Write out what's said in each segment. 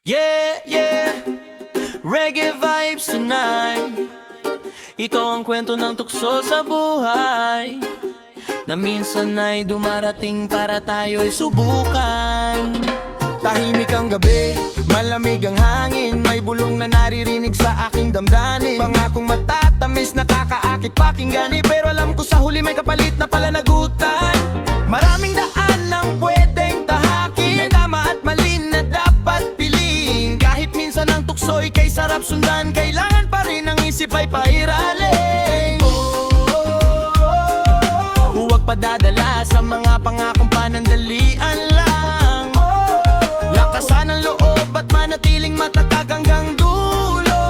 Yeah, yeah, reggae vibes tonight. Ito ang kwento ng tukso sa buhay, na minsan ay dumarating para tayo'y subukan. Tahimik ang gabi, malamig ang hangin, may bulong na naririnig sa aking damdamin. Pangakong matatamis, nakakaakit pakinggan, pero alam ko sa huli may kapalit na palanagutan. Maraming daan ang pwedeng tahakin, tama at mali na dapat piliin. Kahit minsan ang tukso'y kay sarap sundan, kailangan pa rin ang isip ay pairalin. Huwag padadala sa mga pangakong panandalian lang. Lakasan ang loob at manatiling matatag hanggang dulo.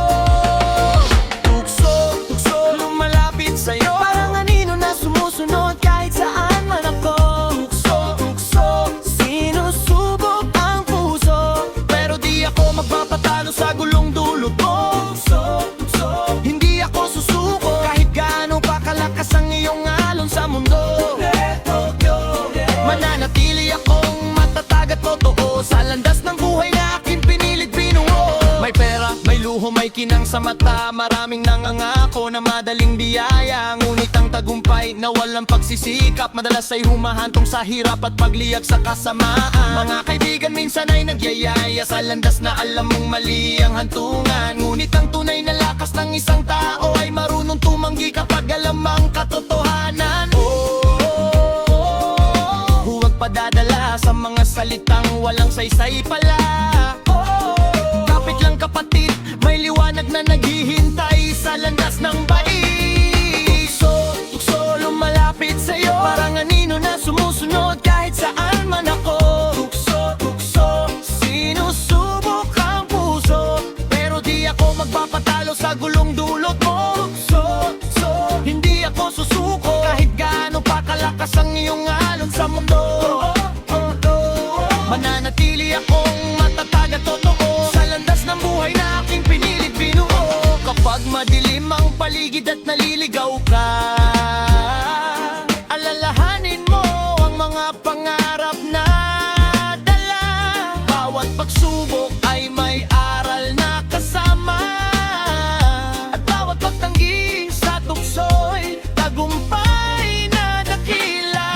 Tukso, tukso, lumalapit sa'yo, parang anino na sumusunod kahit saan man ako. Tukso, tukso, sinusubok ang puso, pero di ako magpapatalo sa gulong dulot mo. Tukso, tukso, hindi ako susuko kahit gaano pa kalakas ang iyong alon sa mundo. Mananatili akong matatag at totoo sa landas ng buhay na aking pinilit binuo. May pera, may luho, may kinang sa mata, maraming nangangako na madaling biyaya. Ngunit ang tagumpay na walang pagsisikap, madalas ay humahantong sa hirap at pagliyag sa kasamaan. Mga kaibigan minsan ay nagyayaya sa landas na alam mong mali ang hantungan. Ngunit ang tunay na lakas ng isang tao ay marunong tumanggi kapag alam ang katotohanan. Huwag padadala sa mga salitang walang saysay pala. Kapit lang kapatid, may liwanag na naghihintay sa landas ng bait. Tukso, tukso, lumalapit sa'yo, parang anino na sumusunod kahit saan man ako. Tukso, tukso, sinusubok ang puso, pero di ako magpapatalo sa gulong dulot mo. Tukso, tukso, hindi ako susuko kahit gaano pa kalakas ang iyong alon sa mundo. Mananatili akong matatag at totoo sa landas ng buhay na aking pinilit binuo. Kapag madilim ang paligid at naliligaw ka, alalahanin mo ang mga pangarap na dala. Bawat pagsubok ay may aral na kasama, at bawat pagtanggi sa tukso'y tagumpay na dakila.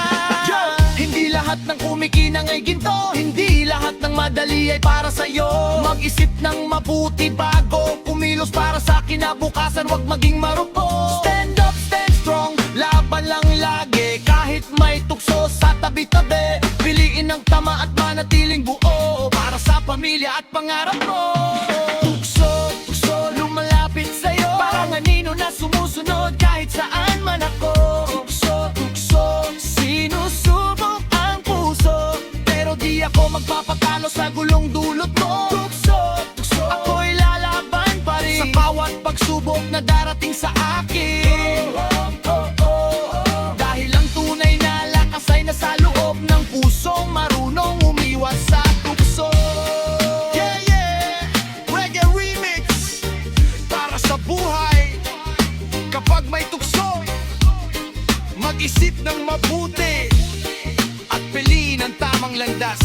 Hindi lahat ng kumikinang ay ginto, hindi lahat ng madali ay para sa'yo. Mag-isip ng mabuti bago kumilos para sa kinabukasan, wag maging marupok. Stand up, stand strong, laban lang lagi kahit may tukso sa tabi-tabi. Piliin ang tama at manatiling buo para sa pamilya at pangarap mo. Tukso, tukso, lumalapit sa'yo, parang anino na sumusunod kahit saan man ako. Tukso, tukso, sinusubok ang puso, pero di ako magpapatalo sa gulong dulot mo. Tukso, tukso, ako'y lalaban pa rin sa bawat pagsubok na darating sa akin. Dahil ang tunay na lakas ay nasa loob ng pusong marunong umiwas sa tukso. Yeah, yeah, reggae remix para sa buhay. Kapag may tukso, mag-isip ng mabuti at piliin ang tamang landas.